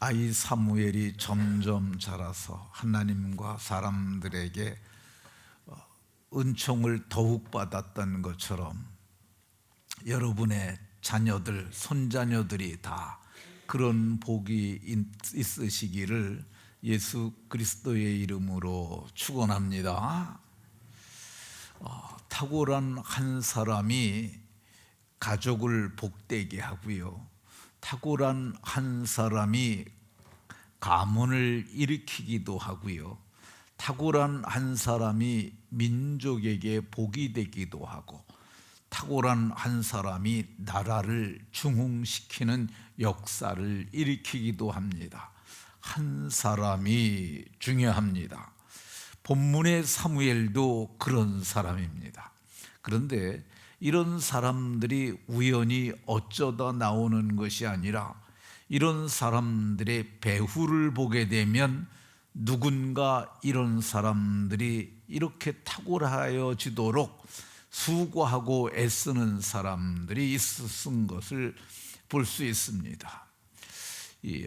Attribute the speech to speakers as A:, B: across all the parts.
A: 아이 사무엘이 점점 자라서 하나님과 사람들에게 은총을 더욱 받았던 것처럼 여러분의 자녀들, 손자녀들이 다 그런 복이 있으시기를 예수 그리스도의 이름으로 축원합니다. 탁월한 한 사람이 가족을 복되게 하고요, 탁월한 한 사람이 가문을 일으키기도 하고요, 탁월한 한 사람이 민족에게 복이 되기도 하고, 탁월한 한 사람이 나라를 중흥시키는 역사를 일으키기도 합니다. 한 사람이 중요합니다. 본문의 사무엘도 그런 사람입니다. 그런데 이런 사람들이 우연히 어쩌다 나오는 것이 아니라 이런 사람들의 배후를 보게 되면 누군가 이런 사람들이 이렇게 탁월하여지도록 수고하고 애쓰는 사람들이 있었은 것을 볼 수 있습니다.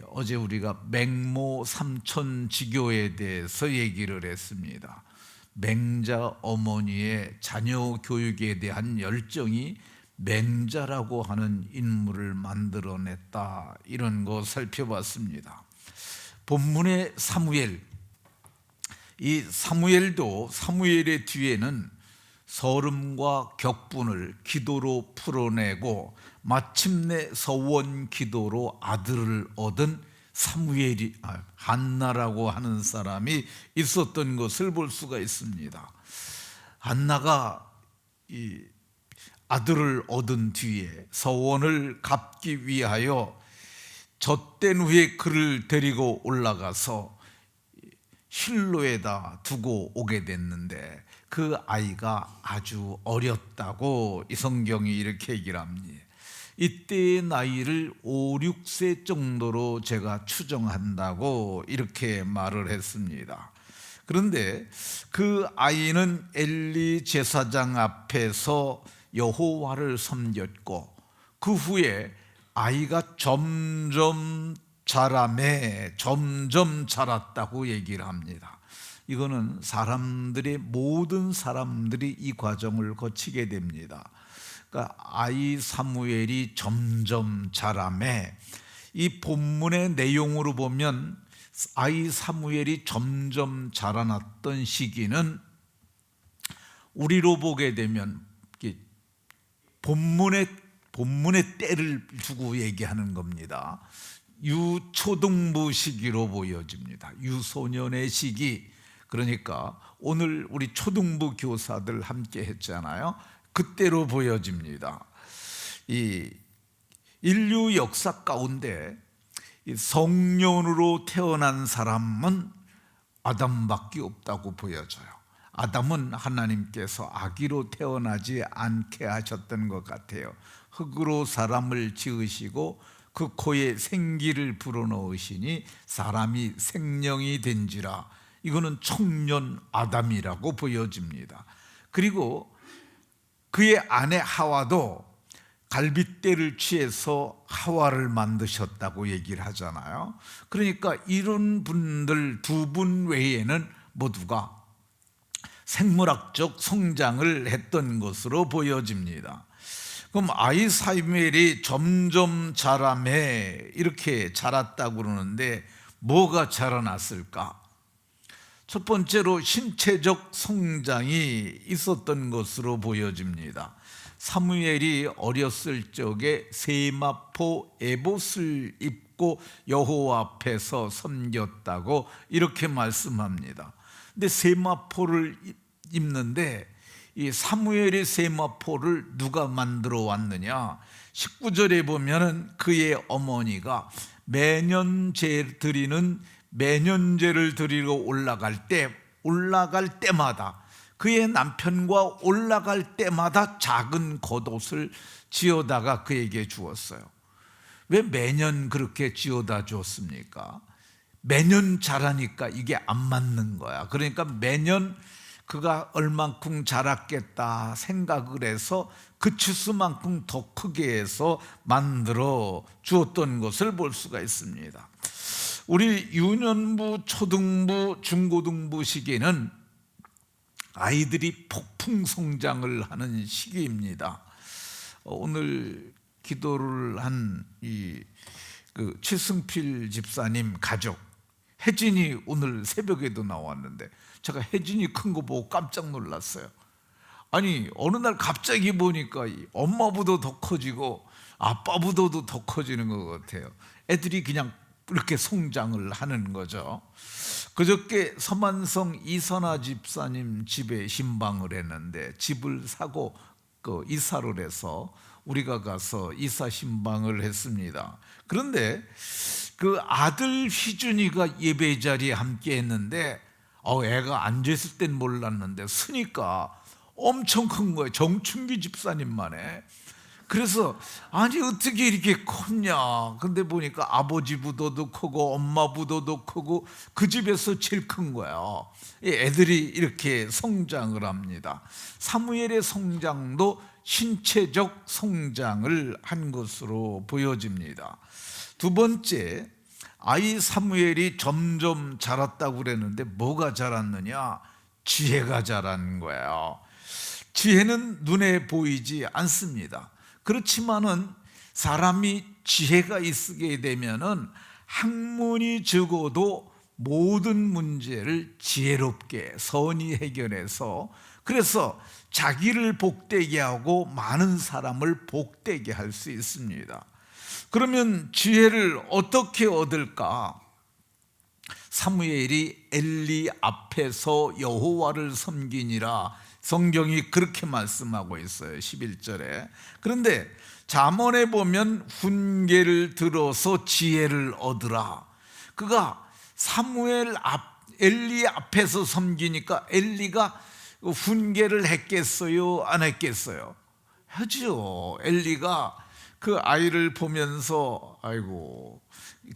A: 어제 우리가 맹모 삼천지교에 대해서 얘기를 했습니다. 맹자 어머니의 자녀 교육에 대한 열정이 맹자라고 하는 인물을 만들어냈다, 이런 거 살펴봤습니다. 본문의 사무엘, 이 사무엘도 사무엘의 뒤에는 서름과 격분을 기도로 풀어내고 마침내 서원 기도로 아들을 얻은 사무엘이 한나라고 하는 사람이 있었던 것을 볼 수가 있습니다. 한나가 이 아들을 얻은 뒤에 서원을 갚기 위하여 젖된 후에 그를 데리고 올라가서 실로에다 두고 오게 됐는데 그 아이가 아주 어렸다고 이 성경이 이렇게 얘기를 합니다. 이때의 나이를 5, 6세 정도로 제가 추정한다고 이렇게 말을 했습니다. 그런데 그 아이는 엘리 제사장 앞에서 여호와를 섬겼고 그 후에 아이가 점점 자랐다고 얘기를 합니다. 이거는 모든 사람들이 이 과정을 거치게 됩니다. 그러니까 아이 사무엘이 점점 자라매, 이 본문의 내용으로 보면 아이 사무엘이 점점 자라났던 시기는 우리로 보게 되면 본문의 때를 두고 얘기하는 겁니다. 유초등부 시기로 보여집니다. 유소년의 시기, 그러니까 오늘 우리 초등부 교사들 함께 했잖아요. 그때로 보여집니다. 이 인류 역사 가운데 성년으로 태어난 사람은 아담밖에 없다고 보여져요. 아담은 하나님께서 아기로 태어나지 않게 하셨던 것 같아요. 흙으로 사람을 지으시고 그 코에 생기를 불어넣으시니 사람이 생명이 된지라. 이거는 청년 아담이라고 보여집니다. 그리고 그의 아내 하와도 갈빗대를 취해서 하와를 만드셨다고 얘기를 하잖아요. 그러니까 이런 분들 두 분 외에는 모두가 생물학적 성장을 했던 것으로 보여집니다. 그럼 아이 사무엘이 점점 자라매 이렇게 자랐다고 그러는데 뭐가 자라났을까? 첫 번째로 신체적 성장이 있었던 것으로 보여집니다. 사무엘이 어렸을 적에 세마포 에봇을 입고 여호와 앞에서 섬겼다고 이렇게 말씀합니다. 근데 세마포를 입는데 이 사무엘의 세마포를 누가 만들어 왔느냐? 19절에 보면은 그의 어머니가 매년제를 드리러 올라갈 때마다 그의 남편과 올라갈 때마다 작은 겉옷을 지어다가 그에게 주었어요. 왜 매년 그렇게 지어다 줬습니까? 매년 자라니까 이게 안 맞는 거야. 그러니까 매년 그가 얼만큼 자랐겠다 생각을 해서 그 치수만큼 더 크게 해서 만들어 주었던 것을 볼 수가 있습니다. 우리 유년부, 초등부, 중고등부 시기에는 아이들이 폭풍 성장을 하는 시기입니다. 오늘 기도를 한 최승필 집사님 가족 혜진이 오늘 새벽에도 나왔는데 제가 혜진이 큰 거 보고 깜짝 놀랐어요. 아니 어느 날 갑자기 보니까 엄마보다 더 커지고 아빠보다도 더 커지는 것 같아요. 애들이 그냥 이렇게 성장을 하는 거죠. 그저께 서만성 이선아 집사님 집에 신방을 했는데 집을 사고 이사를 해서 우리가 가서 이사 신방을 했습니다. 그런데 그 아들 휘준이가 예배 자리에 함께 했는데 애가 앉아있을 땐 몰랐는데 서니까 엄청 큰 거예요. 정춘기 집사님만 해. 그래서 아니 어떻게 이렇게 컸냐. 근데 보니까 아버지보다도 크고 엄마보다도 크고 그 집에서 제일 큰 거야. 애들이 이렇게 성장을 합니다. 사무엘의 성장도 신체적 성장을 한 것으로 보여집니다. 두 번째, 아이 사무엘이 점점 자랐다고 그랬는데 뭐가 자랐느냐? 지혜가 자란 거예요. 지혜는 눈에 보이지 않습니다. 그렇지만은 사람이 지혜가 있게 되면은 학문이 적어도 모든 문제를 지혜롭게 선히 해결해서 그래서 자기를 복되게 하고 많은 사람을 복되게 할 수 있습니다. 그러면 지혜를 어떻게 얻을까? 사무엘이 엘리 앞에서 여호와를 섬기니라 성경이 그렇게 말씀하고 있어요. 11절에. 그런데 잠언에 보면 훈계를 들어서 지혜를 얻으라. 그가 엘리 앞에서 섬기니까 엘리가 훈계를 했겠어요? 안 했겠어요? 하죠. 엘리가 그 아이를 보면서 아이고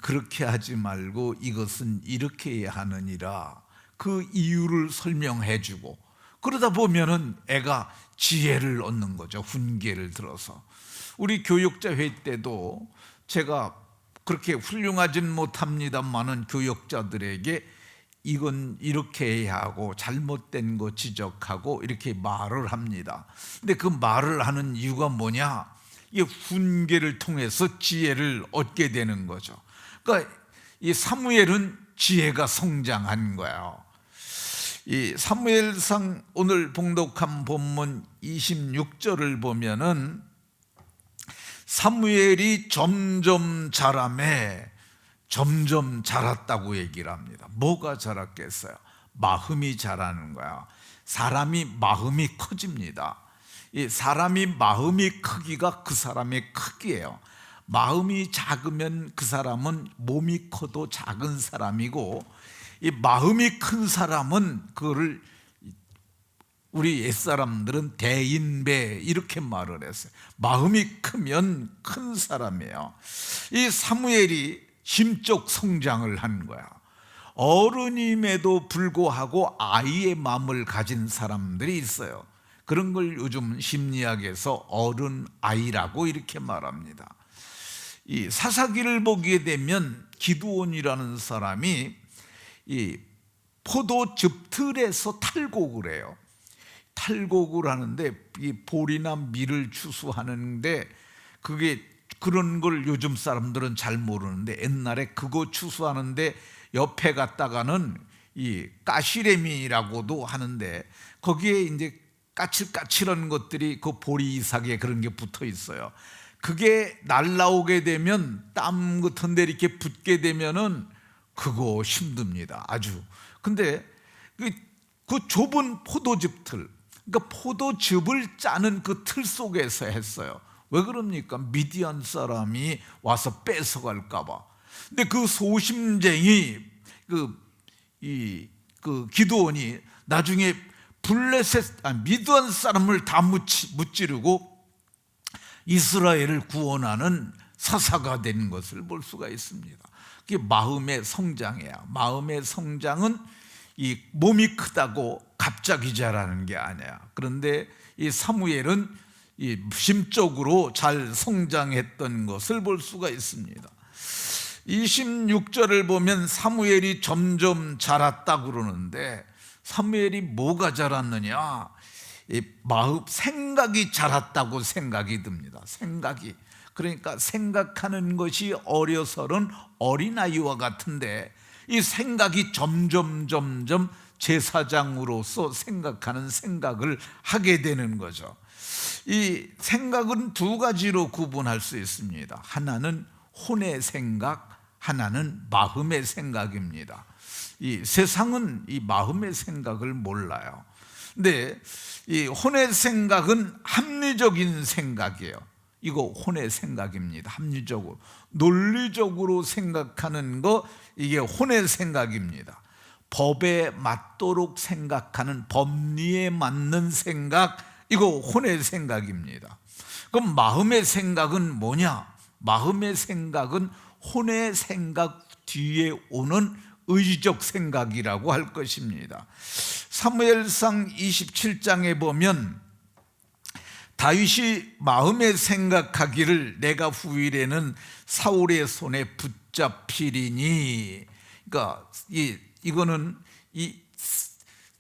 A: 그렇게 하지 말고 이것은 이렇게 해야 하느니라 그 이유를 설명해 주고 그러다 보면은 애가 지혜를 얻는 거죠. 훈계를 들어서. 우리 교육자 회의 때도 제가 그렇게 훌륭하진 못합니다만은 교육자들에게 이건 이렇게 해야 하고 잘못된 거 지적하고 이렇게 말을 합니다. 근데 그 말을 하는 이유가 뭐냐? 이 훈계를 통해서 지혜를 얻게 되는 거죠. 그러니까 이 사무엘은 지혜가 성장한 거예요. 이 사무엘상 오늘 봉독한 본문 26절을 보면은 사무엘이 점점 자라매 점점 자랐다고 얘기를 합니다. 뭐가 자랐겠어요? 마음이 자라는 거야. 사람이 마음이 커집니다. 이 사람이 마음이 크기가 그 사람의 크기예요. 마음이 작으면 그 사람은 몸이 커도 작은 사람이고 이 마음이 큰 사람은 그거를 우리 옛사람들은 대인배 이렇게 말을 했어요. 마음이 크면 큰 사람이에요. 이 사무엘이 심적 성장을 한 거야. 어른임에도 불구하고 아이의 마음을 가진 사람들이 있어요. 그런 걸 요즘 심리학에서 어른 아이라고 이렇게 말합니다. 이 사사기를 보게 되면 기드온이라는 사람이 이 포도즙 틀에서 탈곡을 해요. 탈곡을 하는데 이 볼이나 밀을 추수하는데 그게 그런 걸 요즘 사람들은 잘 모르는데 옛날에 그거 추수하는데 옆에 갔다가는 이 까시레미라고도 하는데 거기에 이제 까칠까칠한 것들이 그 보리 이삭에 그런 게 붙어 있어요. 그게 날라오게 되면 땀 같은 데 이렇게 붙게 되면은 그거 힘듭니다. 아주. 근데 그 좁은 포도즙 틀, 그러니까 포도즙을 짜는 그 틀 속에서 했어요. 왜 그럽니까? 미디안 사람이 와서 뺏어갈까 봐. 근데 그 소심쟁이 그 기드온이 나중에 미디안 사람을 다 무찌르고 이스라엘을 구원하는 사사가 된 것을 볼 수가 있습니다. 그게 마음의 성장이야. 마음의 성장은 이 몸이 크다고 갑자기 자라는 게 아니야. 그런데 이 사무엘은 이 심적으로 잘 성장했던 것을 볼 수가 있습니다. 26절을 보면 사무엘이 점점 자랐다 그러는데, 사무엘이 뭐가 자랐느냐? 이 마음, 생각이 자랐다고 생각이 듭니다. 생각이. 그러니까 생각하는 것이 어려서는 어린아이와 같은데, 이 생각이 점점 제사장으로서 생각하는 생각을 하게 되는 거죠. 이 생각은 두 가지로 구분할 수 있습니다. 하나는 혼의 생각, 하나는 마음의 생각입니다. 이 세상은 이 마음의 생각을 몰라요. 근데 이 혼의 생각은 합리적인 생각이에요. 이거 혼의 생각입니다. 합리적으로, 논리적으로 생각하는 거, 이게 혼의 생각입니다. 법에 맞도록 생각하는, 법리에 맞는 생각, 이거 혼의 생각입니다. 그럼 마음의 생각은 뭐냐? 마음의 생각은 혼의 생각 뒤에 오는 의지적 생각이라고 할 것입니다. 사무엘상 27장에 보면 다윗이 마음에 생각하기를 내가 후일에는 사울의 손에 붙잡히리니, 그러니까 이거는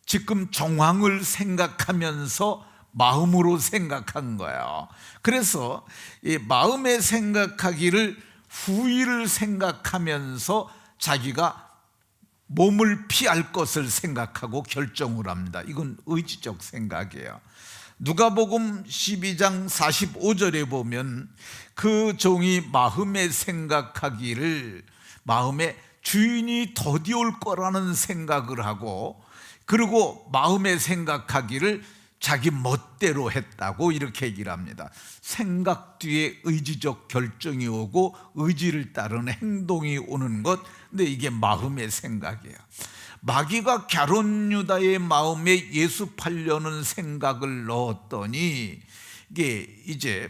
A: 지금 정황을 생각하면서 마음으로 생각한 거예요. 그래서 이 마음에 생각하기를 후일을 생각하면서 자기가 몸을 피할 것을 생각하고 결정을 합니다. 이건 의지적 생각이에요. 누가복음 12장 45절에 보면 그 종이 마음에 생각하기를, 마음에 주인이 더디올 거라는 생각을 하고, 그리고 마음에 생각하기를 자기 멋대로 했다고 이렇게 얘기를 합니다. 생각 뒤에 의지적 결정이 오고 의지를 따르는 행동이 오는 것, 근데 이게 마음의 생각이에요. 마귀가 가룟 유다의 마음에 예수 팔려는 생각을 넣었더니, 이게 이제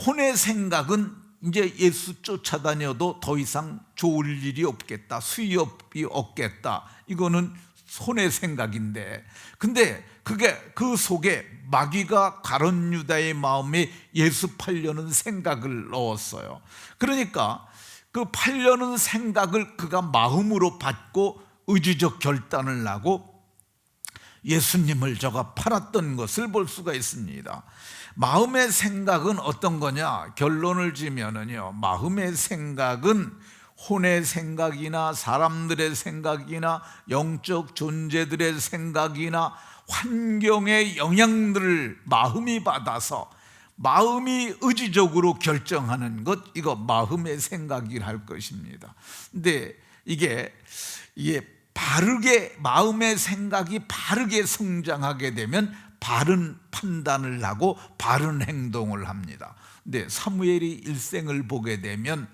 A: 혼의 생각은 이제 예수 쫓아다녀도 더 이상 좋을 일이 없겠다, 수입이 없겠다, 이거는 혼의 생각인데, 근데 그게 그 속에 마귀가 가룟 유다의 마음에 예수 팔려는 생각을 넣었어요. 그러니까 그 팔려는 생각을 그가 마음으로 받고 의지적 결단을 하고 예수님을 저가 팔았던 것을 볼 수가 있습니다. 마음의 생각은 어떤 거냐? 결론을 지면은요, 마음의 생각은 혼의 생각이나 사람들의 생각이나 영적 존재들의 생각이나 환경의 영향들을 마음이 받아서 마음이 의지적으로 결정하는 것, 이거 마음의 생각이라 할 것입니다. 근데 이게 바르게, 마음의 생각이 바르게 성장하게 되면 바른 판단을 하고 바른 행동을 합니다. 근데 사무엘이 일생을 보게 되면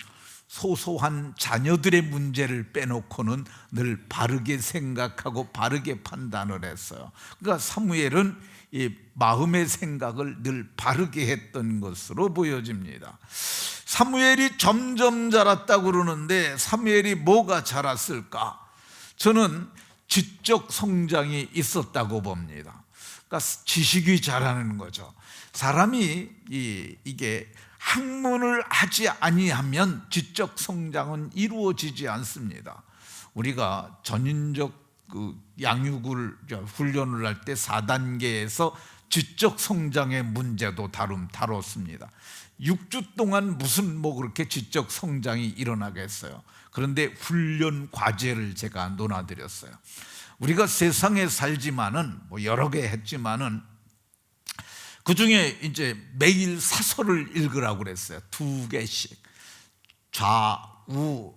A: 소소한 자녀들의 문제를 빼놓고는 늘 바르게 생각하고 바르게 판단을 했어요. 그러니까 사무엘은 이 마음의 생각을 늘 바르게 했던 것으로 보여집니다. 사무엘이 점점 자랐다고 그러는데 사무엘이 뭐가 자랐을까? 저는 지적 성장이 있었다고 봅니다. 그러니까 지식이 자라는 거죠. 사람이 이게 학문을 하지 아니하면 지적 성장은 이루어지지 않습니다. 우리가 전인적 양육을 훈련을 할 때 4단계에서 지적 성장의 문제도 다뤘습니다. 6주 동안 무슨 그렇게 지적 성장이 일어나겠어요. 그런데 훈련 과제를 제가 논하드렸어요. 우리가 세상에 살지만은 여러 개 했지만은 그 중에 이제 매일 사설을 읽으라고 그랬어요. 2개씩. 좌우,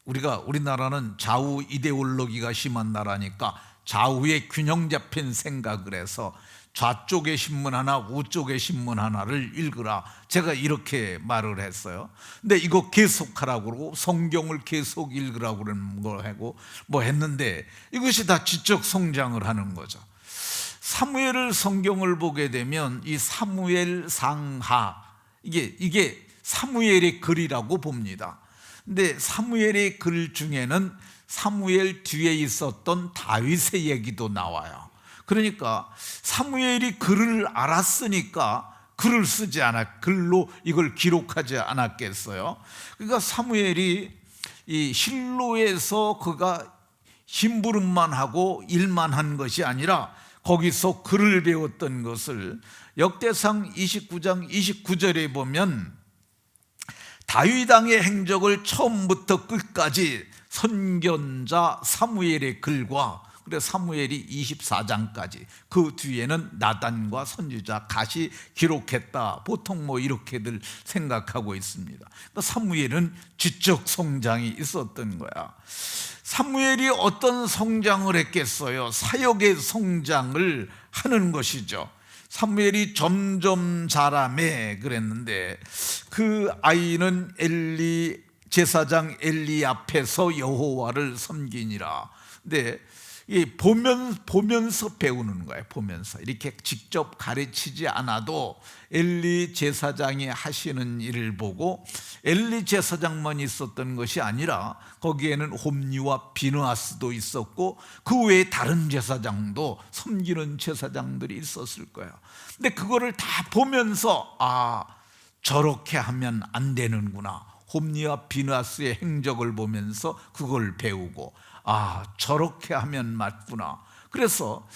A: 우리나라는 좌우 이데올로기가 심한 나라니까 좌우에 균형 잡힌 생각을 해서 좌쪽의 신문 하나, 우쪽의 신문 하나를 읽으라. 제가 이렇게 말을 했어요. 근데 이거 계속하라고 그러고 성경을 계속 읽으라고 그러는 거 하고 했는데 이것이 다 지적 성장을 하는 거죠. 사무엘을 성경을 보게 되면 이 사무엘 상하, 이게 사무엘의 글이라고 봅니다. 근데 사무엘의 글 중에는 사무엘 뒤에 있었던 다윗의 얘기도 나와요. 그러니까 사무엘이 글을 알았으니까 글을 쓰지 않았, 글로 이걸 기록하지 않았겠어요? 그러니까 사무엘이 이 실로에서 그가 심부름만 하고 일만 한 것이 아니라 거기서 글을 배웠던 것을 역대상 29장 29절에 보면 다윗 왕의 행적을 처음부터 끝까지 선견자 사무엘의 글과, 그래 사무엘이 24장까지, 그 뒤에는 나단과 선지자 갓이 기록했다, 보통 뭐 이렇게들 생각하고 있습니다. 그러니까 사무엘은 지적 성장이 있었던 거야. 사무엘이 어떤 성장을 했겠어요? 사역의 성장을 하는 것이죠. 사무엘이 점점 자라매 그랬는데, 그 아이는 엘리 제사장 엘리 앞에서 여호와를 섬기니라. 근데 보면서 배우는 거예요. 보면서 이렇게 직접 가르치지 않아도 엘리 제사장이 하시는 일을 보고, 엘리 제사장만 있었던 것이 아니라 거기에는 홈리와 비느하스도 있었고 그 외에 다른 제사장도, 섬기는 제사장들이 있었을 거예요. 근데 그거를 다 보면서 아, 저렇게 하면 안 되는구나, 홈리와 비느하스의 행적을 보면서 그걸 배우고, 아, 저렇게 하면 맞구나. 그래서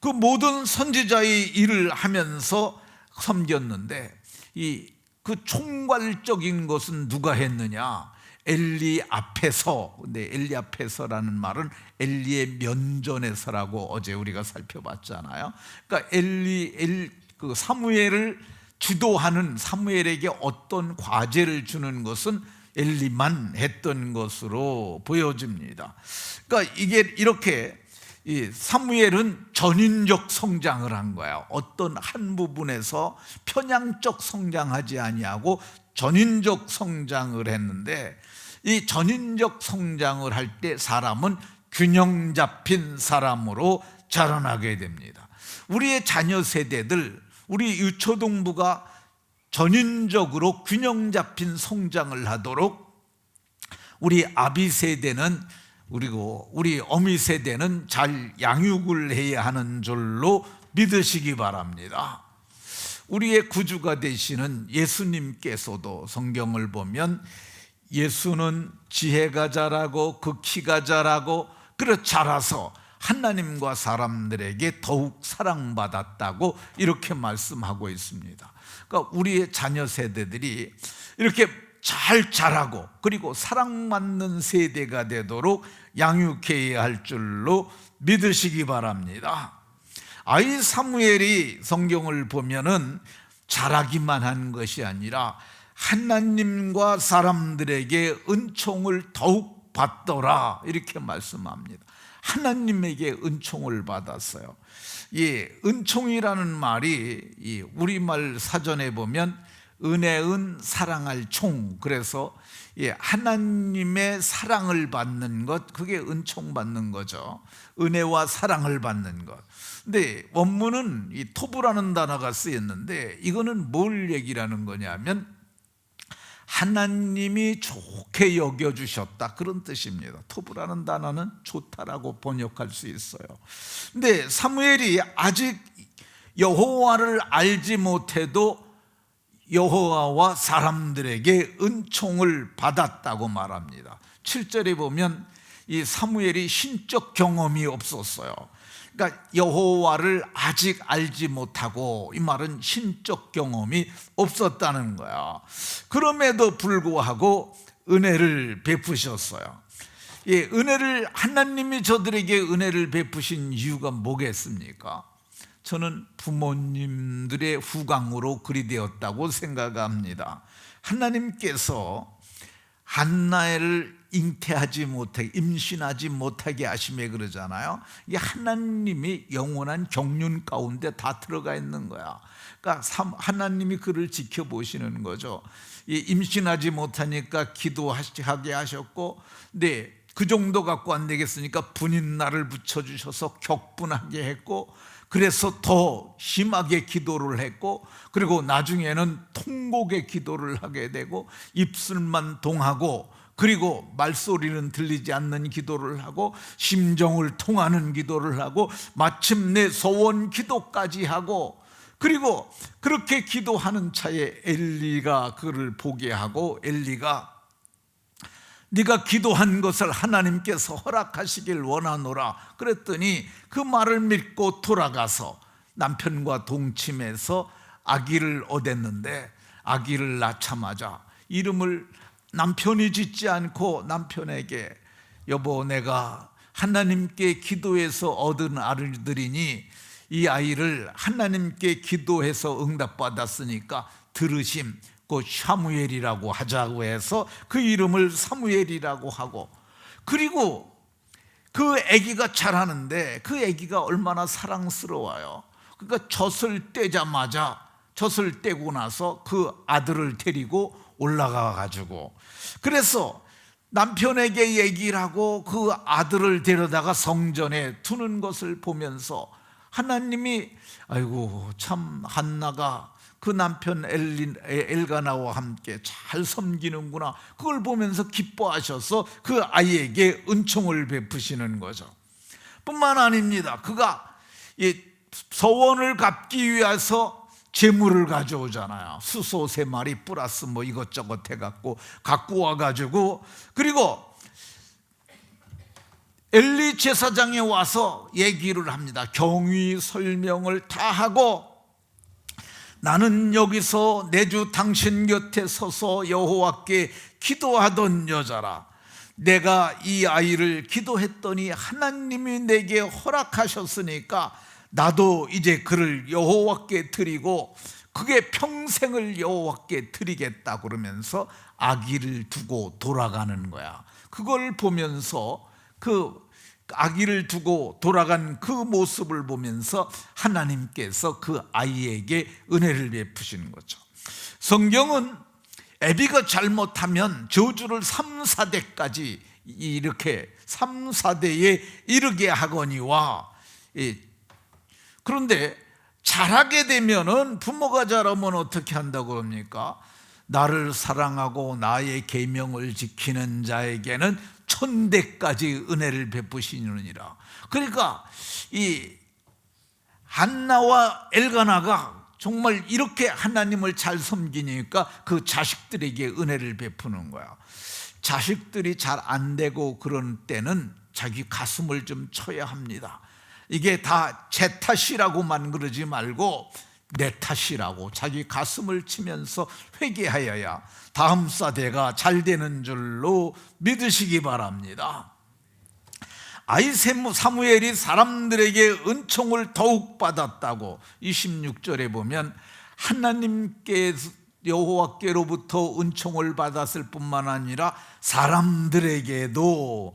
A: 그 모든 선지자의 일을 하면서 섬겼는데, 그 총괄적인 것은 누가 했느냐? 엘리 앞에서. 근데 엘리 앞에서라는 말은 엘리의 면전에서라고 어제 우리가 살펴봤잖아요. 그러니까 그 사무엘을 주도하는, 사무엘에게 어떤 과제를 주는 것은 엘리만 했던 것으로 보여집니다. 그러니까 이게 이렇게 사무엘은 전인적 성장을 한 거야. 어떤 한 부분에서 편향적 성장하지 아니하고 전인적 성장을 했는데, 이 전인적 성장을 할 때 사람은 균형 잡힌 사람으로 자라나게 됩니다. 우리의 자녀 세대들, 우리 유초동부가 전인적으로 균형 잡힌 성장을 하도록 우리 아비 세대는, 그리고 우리 어미 세대는 잘 양육을 해야 하는 줄로 믿으시기 바랍니다. 우리의 구주가 되시는 예수님께서도 성경을 보면 예수는 지혜가 자라고 그 키가 자라고 그래 자라서 하나님과 사람들에게 더욱 사랑받았다고 이렇게 말씀하고 있습니다. 그러니까 우리의 자녀 세대들이 이렇게 잘 자라고 그리고 사랑받는 세대가 되도록 양육해야 할 줄로 믿으시기 바랍니다. 아이 사무엘이 성경을 보면은 자라기만 한 것이 아니라 하나님과 사람들에게 은총을 더욱 받더라, 이렇게 말씀합니다. 하나님에게 은총을 받았어요. 은총이라는 말이 우리말 사전에 보면 은혜은 사랑할 총, 그래서 하나님의 사랑을 받는 것, 그게 은총 받는 거죠. 은혜와 사랑을 받는 것. 근데 원문은 토부라는 단어가 쓰였는데, 이거는 뭘 얘기라는 거냐면 하나님이 좋게 여겨주셨다, 그런 뜻입니다. 토부라는 단어는 좋다라고 번역할 수 있어요. 근데 사무엘이 아직 여호와를 알지 못해도 여호와와 사람들에게 은총을 받았다고 말합니다. 7절에 보면 이 사무엘이 신적 경험이 없었어요. 그러니까 여호와를 아직 알지 못하고, 이 말은 신적 경험이 없었다는 거야. 그럼에도 불구하고 은혜를 베푸셨어요. 은혜를, 하나님이 저들에게 은혜를 베푸신 이유가 뭐겠습니까? 저는 부모님들의 후광으로 그리 되었다고 생각합니다. 하나님께서 한나를 잉태하지 못하게, 임신하지 못하게 하심에 그러잖아요. 이게 하나님이 영원한 경륜 가운데 다 들어가 있는 거야. 그러니까 하나님이 그를 지켜보시는 거죠. 임신하지 못하니까 기도하게 하셨고, 네, 그 정도 갖고 안 되겠으니까 분인날을 붙여주셔서 격분하게 했고, 그래서 더 심하게 기도를 했고, 그리고 나중에는 통곡의 기도를 하게 되고, 입술만 동하고, 그리고 말소리는 들리지 않는 기도를 하고, 심정을 통하는 기도를 하고, 마침내 소원 기도까지 하고, 그리고 그렇게 기도하는 차에 엘리가 그를 보게 하고, 엘리가 네가 기도한 것을 하나님께서 허락하시길 원하노라 그랬더니 그 말을 믿고 돌아가서 남편과 동침해서 아기를 얻었는데, 아기를 낳자마자 이름을 남편이 짓지 않고 남편에게 여보, 내가 하나님께 기도해서 얻은 아들이니 이 아이를 하나님께 기도해서 응답받았으니까 들으심 그 사무엘이라고 하자고 해서 그 이름을 사무엘이라고 하고, 그리고 그 아기가 자라는데 그 아기가 얼마나 사랑스러워요. 그러니까 젖을 떼자마자, 젖을 떼고 나서 그 아들을 데리고 올라가 가지고, 그래서 남편에게 얘기를 하고 그 아들을 데려다가 성전에 두는 것을 보면서 하나님이 아이고 참 한나가 그 남편 엘가나와 함께 잘 섬기는구나, 그걸 보면서 기뻐하셔서 그 아이에게 은총을 베푸시는 거죠. 뿐만 아닙니다. 그가 서원을 갚기 위해서 재물을 가져오잖아요. 수소 3마리 플러스 뭐 이것저것 해갖고 갖고 와가지고, 그리고 엘리 제사장에 와서 얘기를 합니다. 경위 설명을 다 하고, 나는 여기서 내 주 당신 곁에 서서 여호와께 기도하던 여자라. 내가 이 아이를 기도했더니 하나님이 내게 허락하셨으니까 나도 이제 그를 여호와께 드리고 그게 평생을 여호와께 드리겠다 그러면서 아기를 두고 돌아가는 거야. 그걸 보면서 그 아기를 두고 돌아간 그 모습을 보면서 하나님께서 그 아이에게 은혜를 베푸시는 거죠. 성경은 애비가 잘못하면 저주를 3, 4대까지 이렇게 3, 4대에 이르게 하거니와, 그런데 잘하게 되면은, 부모가 잘하면 어떻게 한다고 합니까? 나를 사랑하고 나의 계명을 지키는 자에게는 1000대까지 은혜를 베푸시느니라. 그러니까 이 한나와 엘가나가 정말 이렇게 하나님을 잘 섬기니까 그 자식들에게 은혜를 베푸는 거야. 자식들이 잘 안 되고 그런 때는 자기 가슴을 좀 쳐야 합니다. 이게 다 제 탓이라고만 그러지 말고 내 탓이라고 자기 가슴을 치면서 회개하여야 다음 세대가 잘 되는 줄로 믿으시기 바랍니다. 아이 사무엘이 사람들에게 은총을 더욱 받았다고 26절에 보면, 하나님께 여호와께로부터 은총을 받았을 뿐만 아니라 사람들에게도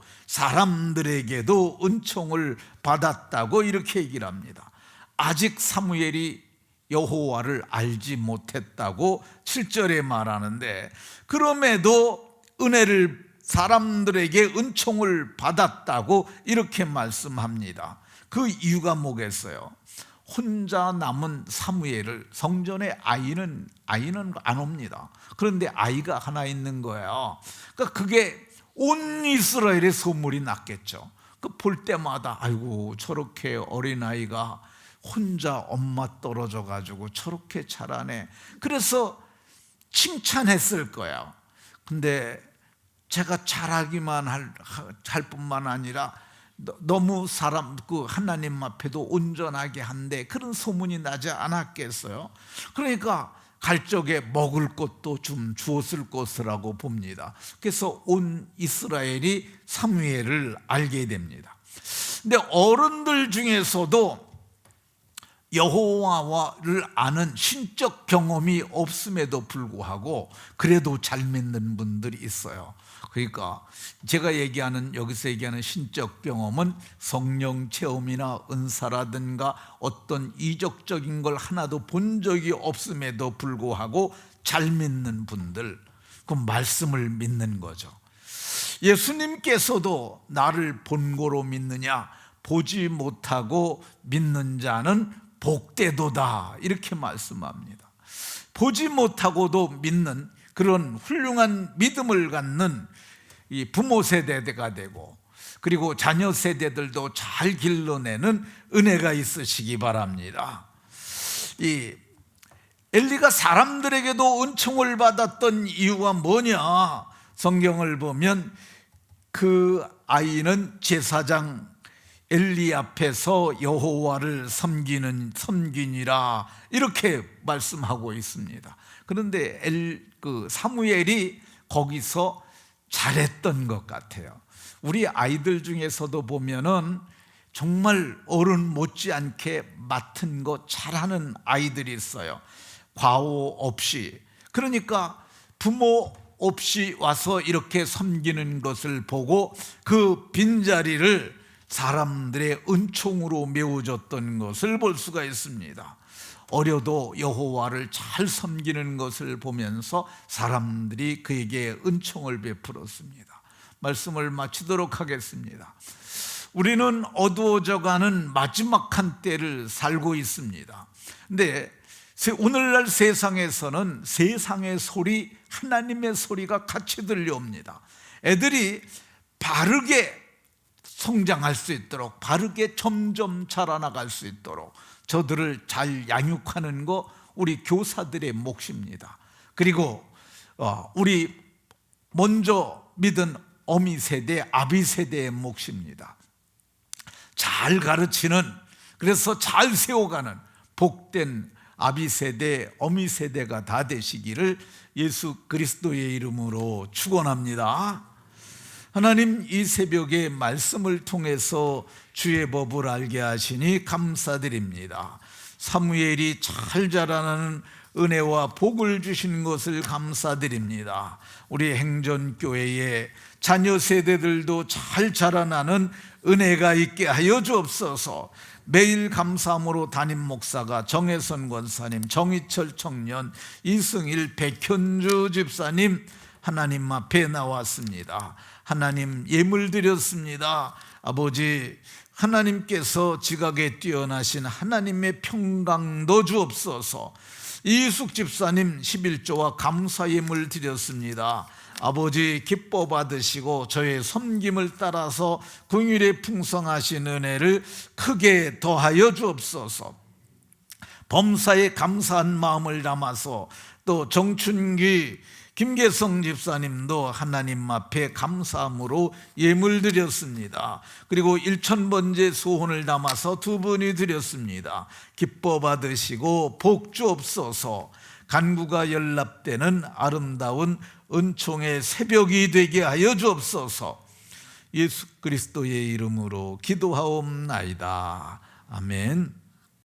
A: 은총을 받았다고 이렇게 얘기를 합니다. 아직 사무엘이 여호와를 알지 못했다고 7절에 말하는데, 그럼에도 은혜를, 사람들에게 은총을 받았다고 이렇게 말씀합니다. 그 이유가 뭐겠어요? 혼자 남은 사무엘을, 성전에 아이는 안 옵니다. 그런데 아이가 하나 있는 거예요. 그러니까 그게 온 이스라엘의 소문이 났겠죠. 그 볼 때마다 아이고 저렇게 어린아이가 혼자 엄마 떨어져 가지고 저렇게 자라네. 그래서 칭찬했을 거예요. 근데 제가 잘하기만 할 뿐만 아니라 너무 그 하나님 앞에도 온전하게 한데 그런 소문이 나지 않았겠어요? 그러니까 갈 적에 먹을 것도 좀 주었을 것이라고 봅니다. 그래서 온 이스라엘이 사무엘을 알게 됩니다. 근데 어른들 중에서도 여호와를 아는 신적 경험이 없음에도 불구하고 그래도 잘 믿는 분들이 있어요. 그러니까 제가 여기서 얘기하는 신적 경험은 성령 체험이나 은사라든가 어떤 이적적인 걸 하나도 본 적이 없음에도 불구하고 잘 믿는 분들, 그 말씀을 믿는 거죠. 예수님께서도 나를 본고로 믿느냐, 보지 못하고 믿는 자는 복되도다 이렇게 말씀합니다. 보지 못하고도 믿는 그런 훌륭한 믿음을 갖는 이 부모 세대가 되고, 그리고 자녀 세대들도 잘 길러내는 은혜가 있으시기 바랍니다. 이 엘리가 사람들에게도 은총을 받았던 이유가 뭐냐? 성경을 보면 그 아이는 제사장 엘리 앞에서 여호와를 섬기니라 이렇게 말씀하고 있습니다. 그런데 사무엘이 거기서 잘했던 것 같아요. 우리 아이들 중에서도 보면은 정말 어른 못지않게 맡은 거 잘하는 아이들이 있어요. 과오 없이, 그러니까 부모 없이 와서 이렇게 섬기는 것을 보고 그 빈자리를 사람들의 은총으로 메워줬던 것을 볼 수가 있습니다. 어려도 여호와를 잘 섬기는 것을 보면서 사람들이 그에게 은총을 베풀었습니다. 말씀을 마치도록 하겠습니다. 우리는 어두워져가는 마지막 한때를 살고 있습니다. 근데 오늘날 세상에서는 세상의 소리, 하나님의 소리가 같이 들려옵니다. 애들이 바르게 성장할 수 있도록, 바르게 점점 자라나갈 수 있도록 저들을 잘 양육하는 거 우리 교사들의 몫입니다. 그리고 우리 먼저 믿은 어미 세대, 아비 세대의 몫입니다. 잘 가르치는, 그래서 잘 세워가는 복된 아비 세대, 어미 세대가 다 되시기를 예수 그리스도의 이름으로 축원합니다. 하나님, 이 새벽에 말씀을 통해서 주의 법을 알게 하시니 감사드립니다. 사무엘이 잘 자라나는 은혜와 복을 주신 것을 감사드립니다. 우리 행전교회의 자녀 세대들도 잘 자라나는 은혜가 있게 하여 주옵소서. 매일 감사함으로 담임 목사가 정혜선 권사님, 정희철 청년, 이승일, 백현주 집사님 하나님 앞에 나왔습니다. 하나님, 예물 드렸습니다. 아버지, 하나님께서 지각에 뛰어나신 하나님의 평강도 주옵소서. 이숙 집사님 11조와 감사 예물 드렸습니다. 아버지, 기뻐 받으시고 저의 섬김을 따라서 긍휼에 풍성하신 은혜를 크게 더하여 주옵소서. 범사에 감사한 마음을 담아서 또 정춘기, 김계성 집사님도 하나님 앞에 감사함으로 예물 드렸습니다. 그리고 1000번째 소원을 담아서 두 분이 드렸습니다. 기뻐 받으시고 복 주옵소서. 간구가 연락되는 아름다운 은총의 새벽이 되게 하여 주옵소서. 예수 그리스도의 이름으로 기도하옵나이다. 아멘.